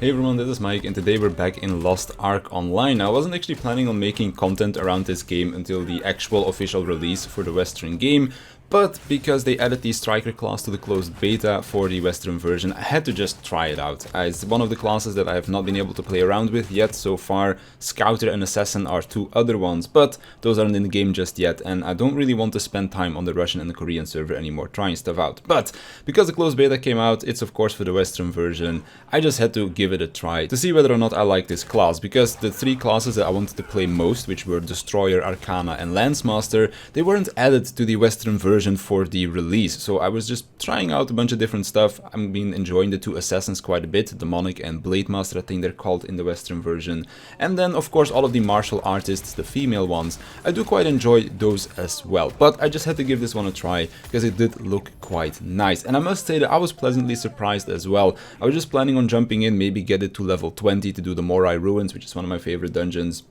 Hey everyone, this is Mike and today we're back in Lost Ark Online. I wasn't actually planning on making content around this game until the actual official release for the Western game, but because they added the Striker class to the closed beta for the Western version, I had to just try it out. It's one of the classes that I have not been able to play around with yet so far. Scouter and Assassin are two other ones, but those aren't in the game just yet, and I don't really want to spend time on the Russian and the Korean server anymore trying stuff out. But because the closed beta came out, it's of course for the Western version, I just had to give it a try to see whether or not I like this class, because the three classes that I wanted to play most, which were Destroyer, Arcana and Lancemaster, they weren't added to the Western version for the release, so I was just trying out a bunch of different stuff. I've been enjoying the two Assassins quite a bit, Demonic and Blade Master, I think they're called in the Western version, and then of course all of the martial artists, the female ones, I do quite enjoy those as well, but I just had to give this one a try because it did look quite nice, and I must say that I was pleasantly surprised as well. I was just planning on jumping in, maybe get it to level 20 to do the Morai Ruins, which is one of my favorite dungeons,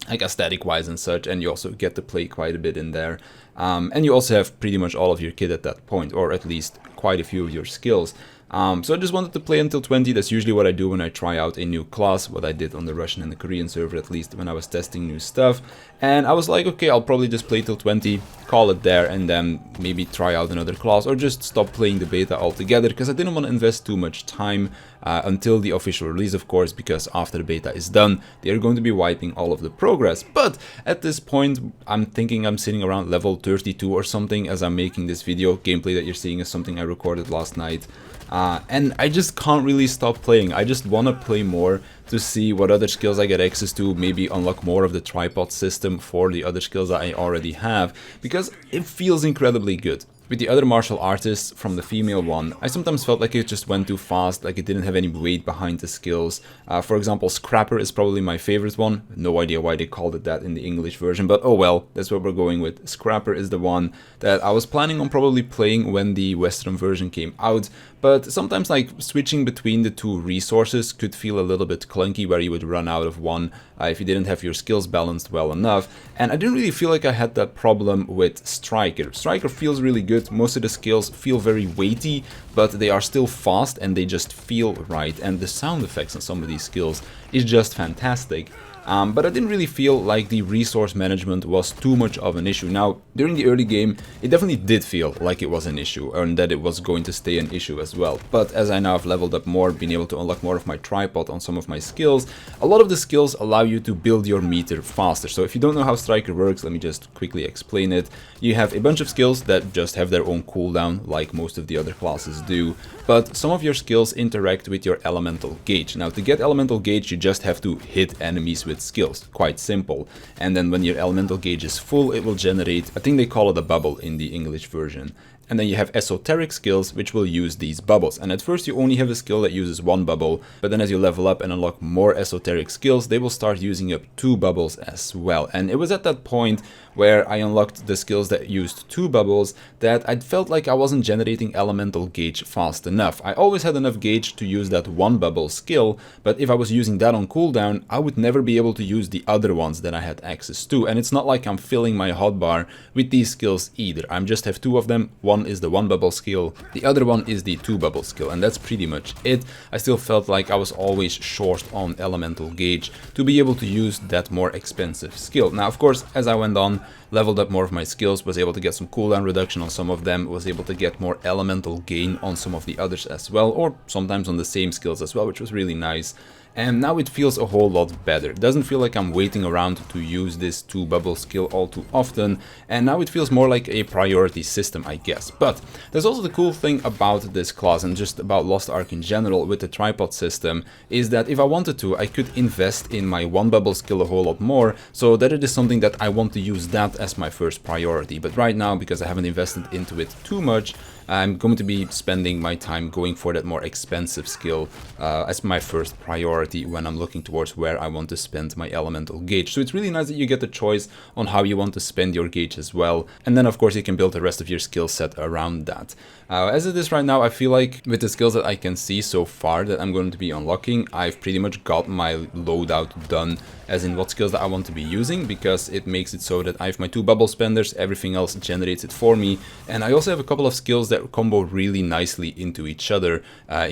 like aesthetic wise and such, and you also get to play quite a bit in there, and you also have pretty much all of your kit at that point, or at least quite a few of your skills. So I just wanted to play until 20. That's usually what I do when I try out a new class, what I did on the Russian and the Korean server, at least when I was testing new stuff. And I was like, okay, I'll probably just play till 20, call it there, and then maybe try out another class, or just stop playing the beta altogether, because I didn't want to invest too much time until the official release, of course, because after the beta is done, they are going to be wiping all of the progress. But at this point, I'm thinking I'm sitting around level 32 or something as I'm making this video. Gameplay that you're seeing is something I recorded last night. And I just can't really stop playing. I just want to play more to see what other skills I get access to, maybe unlock more of the tripod system for the other skills that I already have, because it feels incredibly good. With the other martial artists from the female one, I sometimes felt like it just went too fast, like it didn't have any weight behind the skills. For example, Scrapper is probably my favorite one. No idea why they called it that in the English version, but oh well, that's what we're going with. Scrapper is the one that I was planning on probably playing when the Western version came out, but sometimes like switching between the two resources could feel a little bit clunky, where you would run out of one if you didn't have your skills balanced well enough, and I didn't really feel like I had that problem with Striker. Striker feels really good. Most of the skills feel very weighty, but they are still fast and they just feel right, and the sound effects on some of these skills is just fantastic. But I didn't really feel like the resource management was too much of an issue. Now, during the early game, it definitely did feel like it was an issue, and that it was going to stay an issue as well. But as I now have leveled up more, been able to unlock more of my tripod on some of my skills, a lot of the skills allow you to build your meter faster. So if you don't know how Striker works, let me just quickly explain it. You have a bunch of skills that just have their own cooldown, like most of the other classes do, but some of your skills interact with your elemental gauge. Now, to get elemental gauge, you just have to hit enemies with skills, quite simple, and then when your elemental gauge is full, it will generate, I think they call it a bubble in the English version. And then you have esoteric skills, which will use these bubbles, and at first you only have a skill that uses one bubble, but then as you level up and unlock more esoteric skills, they will start using up two bubbles as well. And it was at that point where I unlocked the skills that used two bubbles that I felt like I wasn't generating elemental gauge fast enough. I always had enough gauge to use that one bubble skill, but if I was using that on cooldown, I would never be able to use the other ones that I had access to. And it's not like I'm filling my hotbar with these skills either. I just have two of them. One is the one bubble skill, the other one is the two bubble skill, and that's pretty much it. I still felt like I was always short on elemental gauge to be able to use that more expensive skill. Now, of course, as I went on, leveled up more of my skills, was able to get some cooldown reduction on some of them, was able to get more elemental gain on some of the others as well, or sometimes on the same skills as well, which was really nice. And now it feels a whole lot better. It doesn't feel like I'm waiting around to use this two bubble skill all too often, and now it feels more like a priority system, I guess. But there's also the cool thing about this class, and just about Lost Ark in general with the tripod system, is that if I wanted to, I could invest in my one bubble skill a whole lot more, so that it is something that I want to use that as my first priority. But right now, because I haven't invested into it too much, I'm going to be spending my time going for that more expensive skill as my first priority when I'm looking towards where I want to spend my elemental gauge. So it's really nice that you get the choice on how you want to spend your gauge as well, and then of course you can build the rest of your skill set around that. As it is right now, I feel like with the skills that I can see so far that I'm going to be unlocking, I've pretty much got my loadout done, as in what skills that I want to be using, because it makes it so that I have my two bubble spenders, everything else generates it for me, and I also have a couple of skills that combo really nicely into each other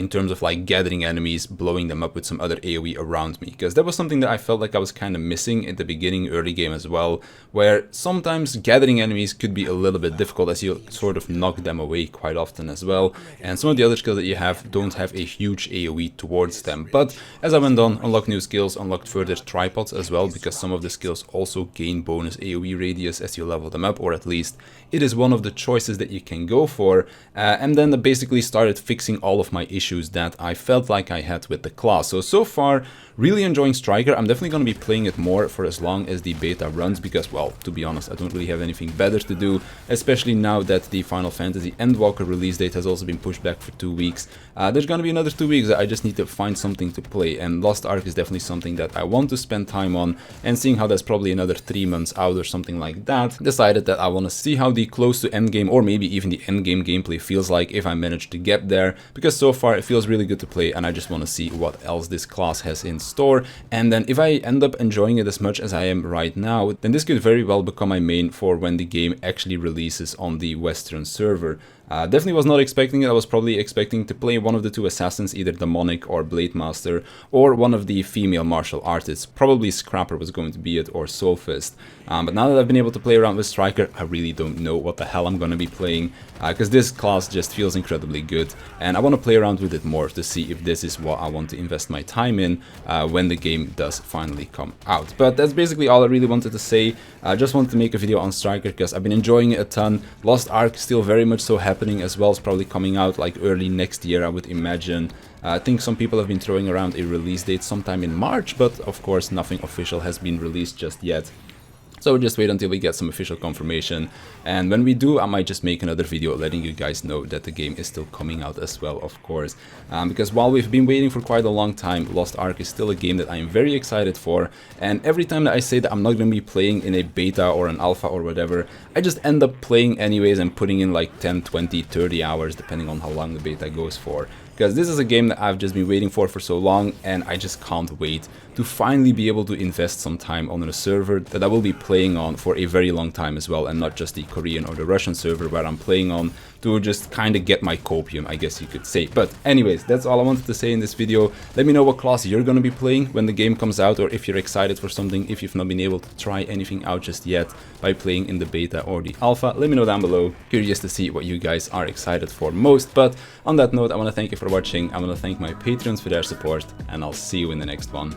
in terms of like gathering enemies, blowing them up with some other AoE around me, because that was something that I felt like I was kind of missing in the beginning, early game as well, where sometimes gathering enemies could be a little bit difficult as you sort of knock them away quite often as well, and some of the other skills that you have don't have a huge AoE towards them. But as I went on, unlocked new skills, unlocked further tripods as well, because some of the skills also gain bonus AoE radius as you level them up, or at least it is one of the choices that you can go for, and then I basically started fixing all of my issues that I felt like I had with the class. So far, really enjoying Striker. I'm definitely going to be playing it more for as long as the beta runs, because, well, to be honest, I don't really have anything better to do, especially now that the Final Fantasy Endwalker release date has also been pushed back for 2 weeks. There's going to be another 2 weeks that I just need to find something to play, and Lost Ark is definitely something that I want to spend time on, and seeing how that's probably another 3 months out or something like that, decided that I want to see how the close to endgame, or maybe even the endgame gameplay feels like if I manage to get there, because so far it feels really good to play, and I just want to see what else this class has in store. And then if I end up enjoying it as much as I am right now, then this could very well become my main for when the game actually releases on the Western server. Definitely was not expecting it. I was probably expecting to play one of the 2 assassins, either Demonic or Blade Master, or one of the female martial artists. Probably Scrapper was going to be it, or Soulfist. But now that I've been able to play around with Striker, I really don't know what the hell I'm going to be playing, because this class just feels incredibly good, and I want to play around with it more to see if this is what I want to invest my time in when the game does finally come out. But that's basically all I really wanted to say. I just wanted to make a video on Striker because I've been enjoying it a ton. Lost Ark still very much so happening as well. It's probably coming out like early next year, I would imagine. I think some people have been throwing around a release date sometime in March, but of course nothing official has been released just yet. So we'll just wait until we get some official confirmation, and when we do, I might just make another video letting you guys know that the game is still coming out as well, of course. Because while we've been waiting for quite a long time, Lost Ark is still a game that I am very excited for, and every time that I say that I'm not going to be playing in a beta or an alpha or whatever, I just end up playing anyways and putting in like 10, 20, 30 hours depending on how long the beta goes for. Because this is a game that I've just been waiting for so long, and I just can't wait to finally be able to invest some time on a server that I will be playing on for a very long time as well, and not just the Korean or the Russian server where I'm playing on to just kind of get my copium, I guess you could say. But anyways, that's all I wanted to say in this video. Let me know what class you're going to be playing when the game comes out, or if you're excited for something, if you've not been able to try anything out just yet by playing in the beta or the alpha. Let me know down below. Curious to see what you guys are excited for most. But on that note, I want to thank you for watching. I want to thank my patrons for their support, and I'll see you in the next one.